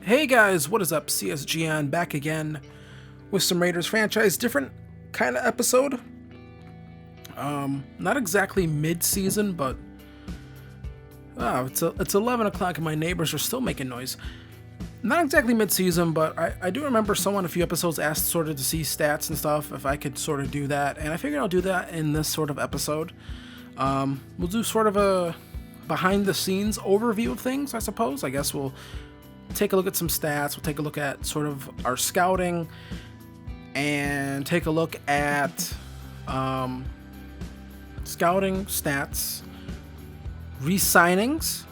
Hey guys, what is up? CSGN back again with some Raiders franchise, different kind of episode. Not exactly mid-season, but it's 11 o'clock and my neighbors are still making noise. Not exactly mid-season, but I do remember someone a few episodes asked sort of to see stats and stuff, if I could sort of do that, and I figured I'll do that in this sort of episode. We'll do sort of a behind-the-scenes overview of things, I suppose. I guess we'll take a look at some stats, we'll take a look at sort of our scouting, and take a look at scouting, stats, re-signings,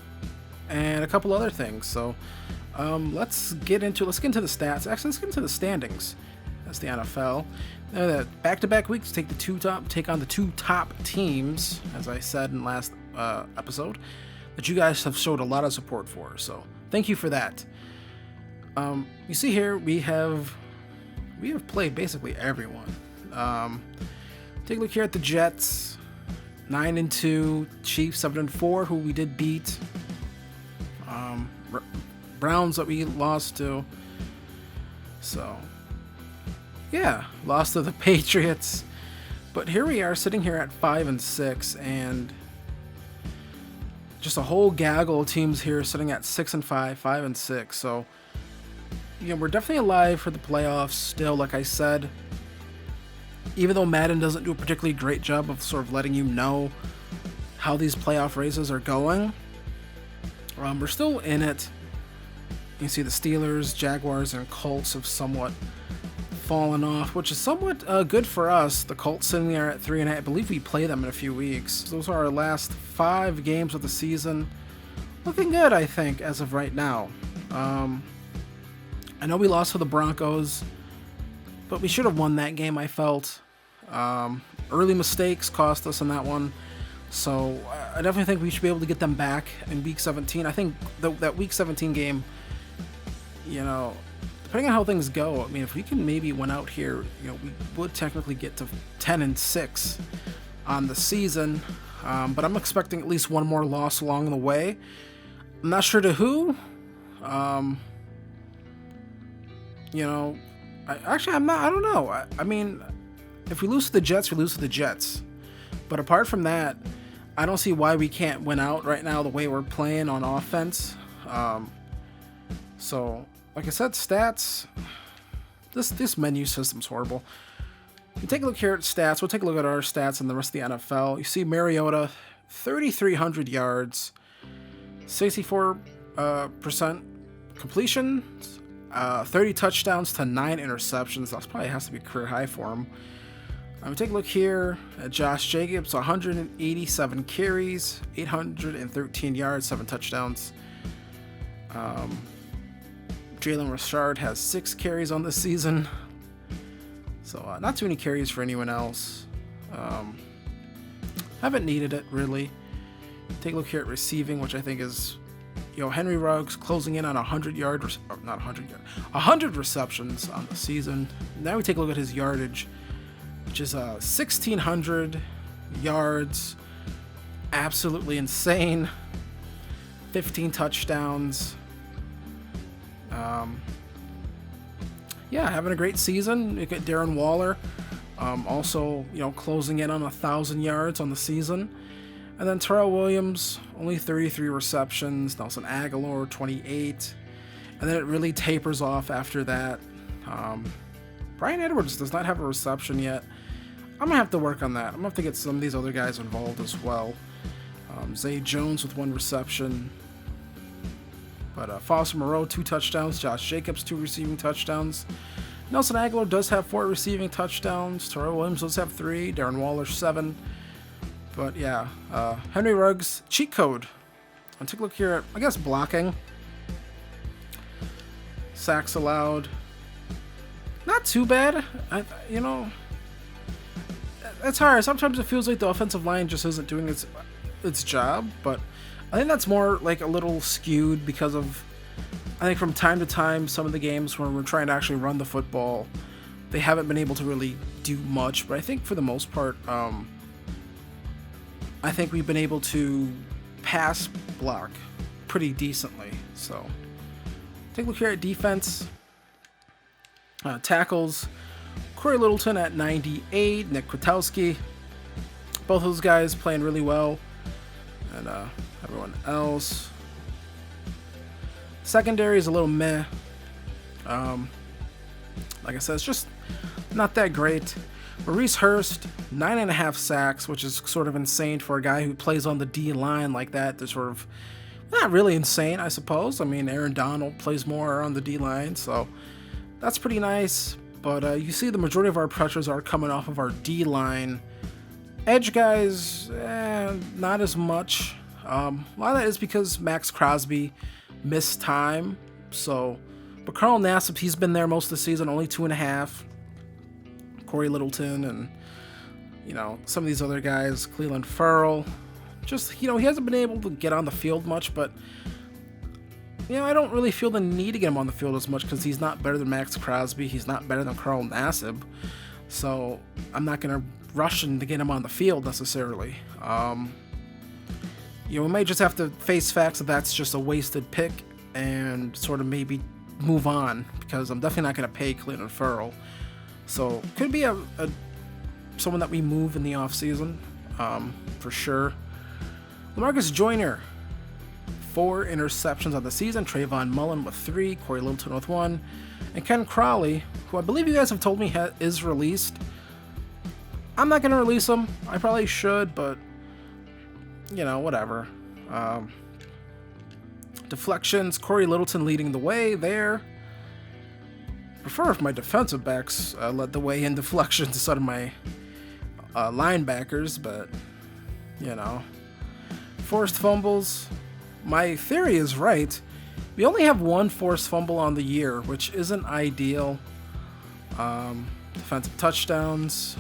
and a couple other things. So let's get into the stats. Actually, let's get into the standings. That's the NFL. Back-to-back weeks, take on the two top teams, as I said in last episode, that you guys have showed a lot of support for. So thank you for that. You see here we have played basically everyone. Take a look here at the Jets, 9-2, Chiefs 7-4, who we did beat. Browns that we lost to. So yeah, lost to the Patriots. But here we are sitting here at 5-6, and just a whole gaggle of teams here sitting at 6-5, 5-6. So, we're definitely alive for the playoffs still, like I said. Even though Madden doesn't do a particularly great job of sort of letting you know how these playoff races are going, we're still in it. You can see the Steelers, Jaguars, and Colts have somewhat fallen off, which is somewhat good for us. The Colts sitting there at 3-8. I believe we play them in a few weeks. Those are our last 5 games of the season. Looking good, I think, as of right now. I know we lost to the Broncos, but we should have won that game, I felt. Early mistakes cost us in that one. So I definitely think we should be able to get them back in Week 17. I think that Week 17 game, depending on how things go, I mean, if we can maybe win out here, we would technically get to 10-6 on the season. But I'm expecting at least one more loss along the way. I'm not sure to who. I don't know. I mean, if we lose to the Jets, we lose to the Jets. But apart from that, I don't see why we can't win out right now the way we're playing on offense. So, like I said, stats. This menu system's horrible. You take a look here at stats. We'll take a look at our stats and the rest of the NFL. You see Mariota, 3,300 yards, 64% completion, 30 touchdowns to 9 interceptions. That probably has to be a career high for him. Take a look here at Josh Jacobs, 187 carries, 813 yards, 7 touchdowns. Jalen Richard has 6 carries on this season. So not too many carries for anyone else. Haven't needed it, really. Take a look here at receiving, which I think is, Henry Ruggs closing in on 100 receptions on the season. Now we take a look at his yardage, which is 1,600 yards. Absolutely insane. 15 touchdowns. Having a great season. You get Darren Waller, also, closing in on 1,000 yards on the season. And then Terrell Williams, only 33 receptions. Nelson Aguilar, 28. And then it really tapers off after that. Brian Edwards does not have a reception yet. I'm going to have to work on that. I'm going to have to get some of these other guys involved as well. Zay Jones with 1 reception. But Foster Moreau, 2 touchdowns. Josh Jacobs, 2 receiving touchdowns. Nelson Aguilar does have 4 receiving touchdowns. Terrell Williams does have 3. Darren Waller, 7. But yeah, Henry Ruggs, cheat code. I'll take a look here at, I guess, blocking. Sacks allowed. Not too bad. It's hard. Sometimes it feels like the offensive line just isn't doing its job, but I think that's more like a little skewed because of, I think from time to time, some of the games when we're trying to actually run the football, they haven't been able to really do much. But I think for the most part, I think we've been able to pass block pretty decently. So Take a look here at defense. Tackles, Corey Littleton at 98, Nick Kwiatkowski. Both those guys playing really well. And everyone else. Secondary is a little meh. Like I said, it's just not that great. Maurice Hurst, 9.5 sacks, which is sort of insane for a guy who plays on the D line like that. They're sort of not really insane, I suppose. I mean, Aaron Donald plays more on the D line, so that's pretty nice. But you see the majority of our pressures are coming off of our D line. Edge guys, not as much. A lot of that is because Max Crosby missed time. But Carl Nassib, he's been there most of the season, only 2.5. Corey Littleton and, some of these other guys, Cleveland Farrell. Just, he hasn't been able to get on the field much, but, I don't really feel the need to get him on the field as much because he's not better than Max Crosby. He's not better than Carl Nassib. So I'm not going to rush him to get him on the field necessarily. We might just have to face facts that that's just a wasted pick and sort of maybe move on because I'm definitely not going to pay Cleveland Farrell. So could be someone that we move in the offseason for sure. LaMarcus Joyner, 4 interceptions on the season. Trayvon Mullen with 3. Corey Littleton with 1. And Ken Crawley, who I believe you guys have told me is released. I'm not going to release him. I probably should, but, whatever. Deflections, Corey Littleton leading the way there. Prefer if my defensive backs led the way in deflections instead of my linebackers, but, Forced fumbles. My theory is right. We only have 1 forced fumble on the year, which isn't ideal. Defensive touchdowns.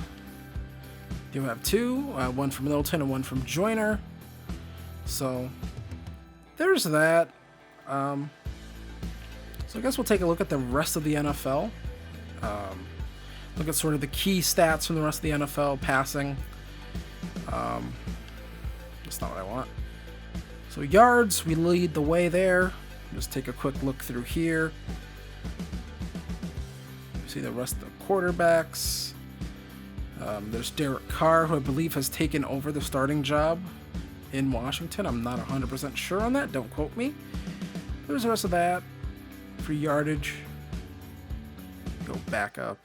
Do have 2, 1 from Littleton and 1 from Joyner. So there's that. So I guess we'll take a look at the rest of the NFL. Look at sort of the key stats from the rest of the NFL. Passing. That's not what I want. So yards, we lead the way there. Just take a quick look through here. See the rest of the quarterbacks. There's Derek Carr, who I believe has taken over the starting job in Washington. I'm not 100% sure on that. Don't quote me. There's the rest of that. For yardage. Go back up.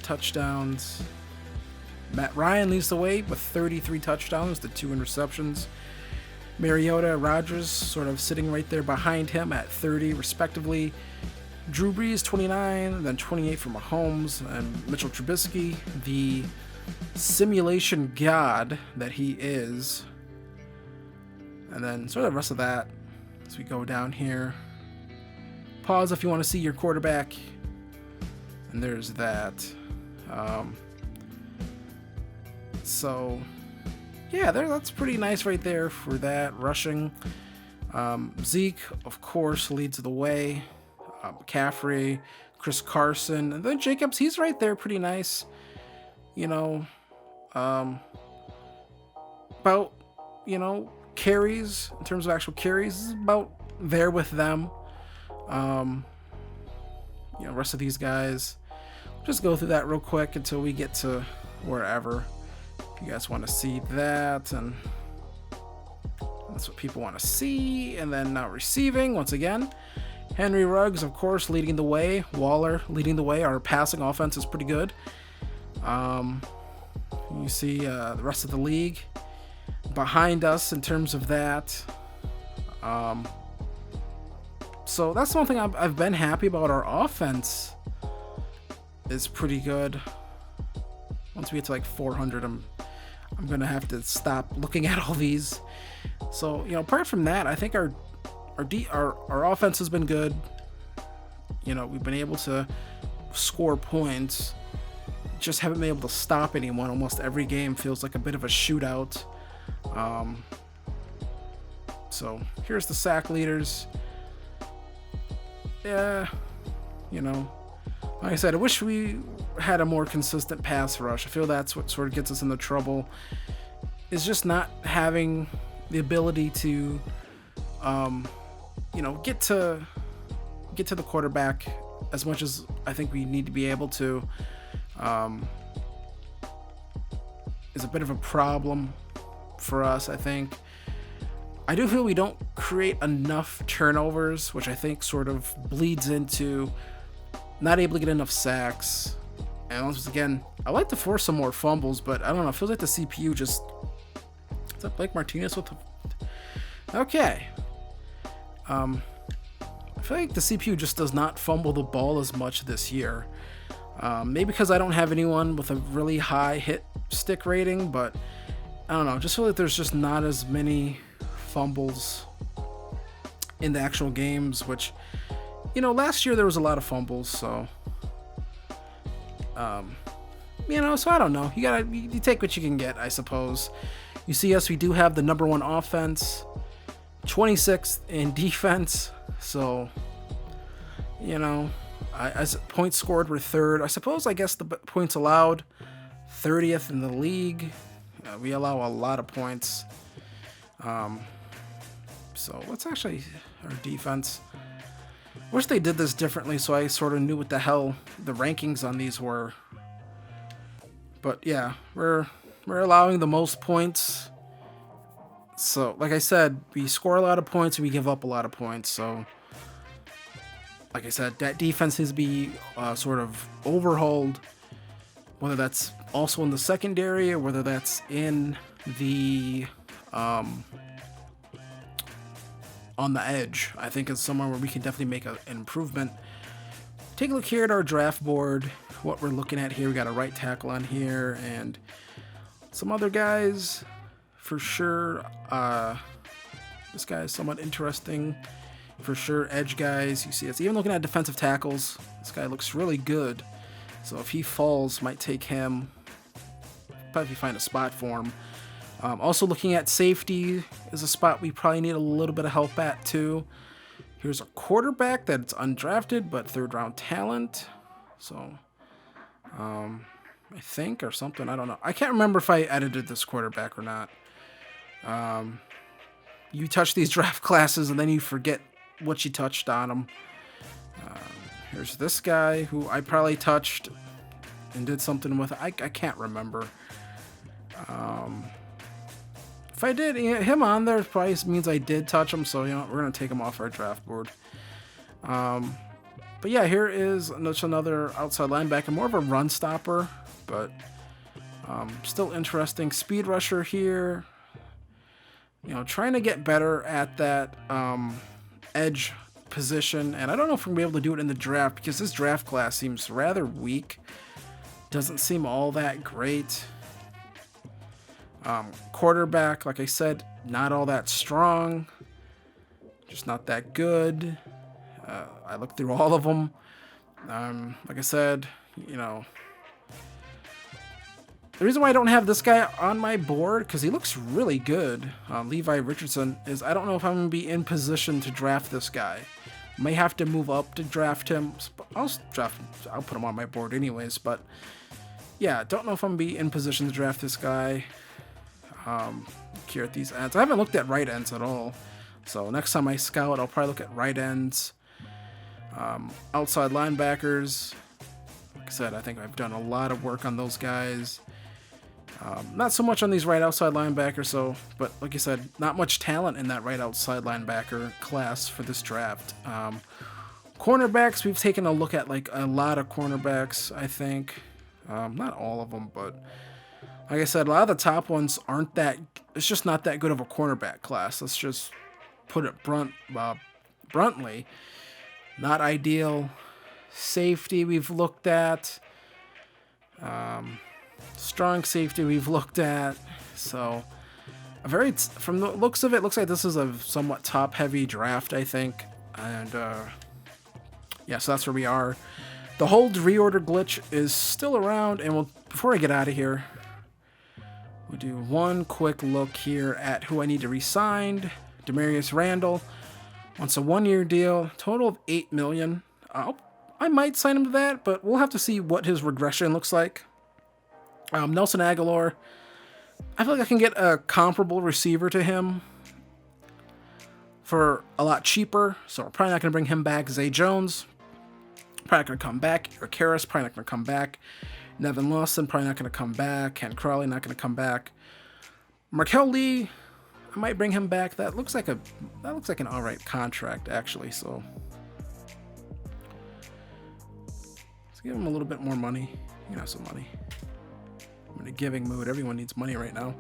Touchdowns. Matt Ryan leads the way with 33 touchdowns to 2 interceptions. Mariota, Rodgers sort of sitting right there behind him at 30 respectively. Drew Brees 29, and then 28 for Mahomes, and Mitchell Trubisky, the simulation god that he is. And then sort of the rest of that as we go down here. Pause if you want to see your quarterback. And there's that. So, yeah, that's pretty nice right there for that. Rushing. Zeke, of course, leads the way. McCaffrey, Chris Carson, and then Jacobs, he's right there pretty nice. About, carries, in terms of actual carries, is about there with them. Rest of these guys, just go through that real quick until we get to wherever. If you guys want to see that, and that's what people want to see. And then now receiving, once again, Henry Ruggs, of course, leading the way. Waller leading the way. Our passing offense is pretty good. You see the rest of the league behind us in terms of that. So that's one thing I've been happy about. Our offense is pretty good. Once we get to like 400, I'm gonna have to stop looking at all these. So apart from that, I think our offense has been good. We've been able to score points. Just haven't been able to stop anyone. Almost every game feels like a bit of a shootout. So here's the sack leaders. Yeah, like I said, I wish we had a more consistent pass rush. I feel that's what sort of gets us into trouble, is just not having the ability to get to the quarterback as much as I think we need to be able to, is a bit of a problem for us, I think. I do feel we don't create enough turnovers, which I think sort of bleeds into not able to get enough sacks. And once again, I like to force some more fumbles, but I don't know. It feels like the CPU just... Is that Blake Martinez with the... Okay. I feel like the CPU just does not fumble the ball as much this year. Maybe because I don't have anyone with a really high hit stick rating, but I don't know. I just feel like there's just not as many fumbles in the actual games, which, last year there was a lot of fumbles, so so I don't know. You take what you can get, I suppose. You see us, we do have the number 1 offense, 26th in defense, so as points scored we're 3rd. I suppose, I guess the points allowed, 30th in the league. We allow a lot of points. So let's actually, our defense. Wish they did this differently so I sort of knew what the hell the rankings on these were. But yeah, we're allowing the most points. So like I said, we score a lot of points and we give up a lot of points. So like I said, that defense needs to be sort of overhauled, whether that's also in the secondary or whether that's in the on the edge. I think it's somewhere where we can definitely make an improvement. Take a look here at our draft board. What we're looking at here, we got a right tackle on here and some other guys for sure. This guy is somewhat interesting for sure. Edge guys, you see us even looking at defensive tackles. This guy looks really good, so if he falls, might take him. Probably find a spot for him. Also looking at safety is a spot we probably need a little bit of help at too. Here's a quarterback that's undrafted but 3rd round talent. So I think, or something, I don't know. I can't remember if I edited this quarterback or not. You touch these draft classes and then you forget what you touched on them. Here's this guy who I probably touched and did something with. I can't remember. If I did him on there, it probably means I did touch him, so we're gonna take him off our draft board. But yeah, here is another outside linebacker, more of a run stopper, but still interesting. Speed rusher here. Trying to get better at that edge position, and I don't know if we're gonna be able to do it in the draft because this draft class seems rather weak. Doesn't seem all that great. Quarterback, like I said, not all that strong, just not that good. I looked through all of them. Like I said, the reason why I don't have this guy on my board, because he looks really good, Levi Richardson, is I don't know if I'm going to be in position to draft this guy. May have to move up to draft him. I'll put him on my board anyways, but yeah, don't know if I'm going to be in position to draft this guy. Here at these ends, I haven't looked at right ends at all, so next time I scout I'll probably look at right ends. Outside linebackers, like I said, I think I've done a lot of work on those guys. Not so much on these right outside linebackers, but like I said, not much talent in that right outside linebacker class for this draft. Cornerbacks, we've taken a look at like a lot of cornerbacks, I think. Not all of them, but like I said, a lot of the top ones aren't that. It's just not that good of a cornerback class. Let's just put it bluntly. Not ideal. Safety we've looked at. Strong safety we've looked at. So from the looks of it, looks like this is a somewhat top-heavy draft, I think. And yeah, so that's where we are. The hold reorder glitch is still around, and before I get out of here, we'll do one quick look here at who I need to re-sign. Demarius Randall wants a 1-year deal, total of $8 million. I might sign him to that, but we'll have to see what his regression looks like. Nelson Aguilar, I feel like I can get a comparable receiver to him for a lot cheaper, so we're probably not going to bring him back. Zay Jones, probably not going to come back. Eric Harris, probably not going to come back. Nevin Lawson, probably not going to come back. Ken Crawley, not going to come back. Markel Lee, I might bring him back. That looks like an all right contract, actually. So let's give him a little bit more money. You know, some money. I'm in a giving mood. Everyone needs money right now.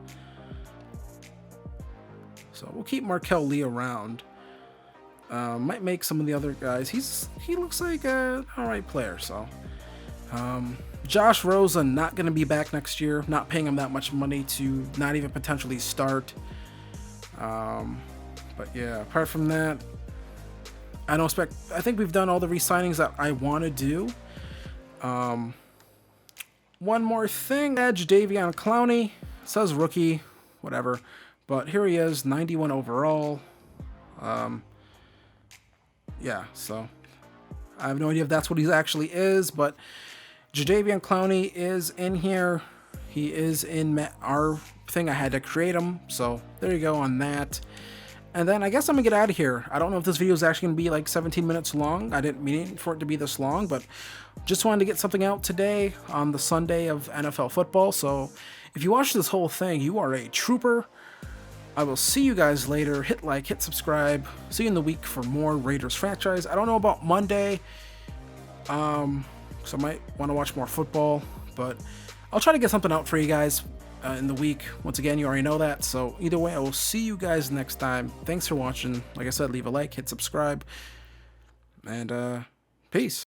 So we'll keep Markel Lee around. Might make some of the other guys. He looks like an all right player. So Josh Rosa not going to be back next year. Not paying him that much money to not even potentially start. But yeah, apart from that, I think we've done all the re-signings that I want to do. One more thing, Edge Davion Clowney. It says rookie, whatever. But here he is, 91 overall. Yeah, so I have no idea if that's what he actually is, but Jadeveon Clowney is in here. He is in our thing. I had to create him, so there you go on that. And then I guess I'm gonna get out of here. I don't know if this video is actually gonna be like 17 minutes long. I didn't mean for it to be this long, but just wanted to get something out today on the Sunday of NFL football. So if you watch this whole thing, you are a trooper. I will see you guys later. Hit like, hit subscribe. See you in the week for more Raiders franchise. I don't know about Monday, so I might want to watch more football, but I'll try to get something out for you guys in the week. Once again, you already know that. So either way, I will see you guys next time. Thanks for watching. Like I said, leave a like, hit subscribe, and peace.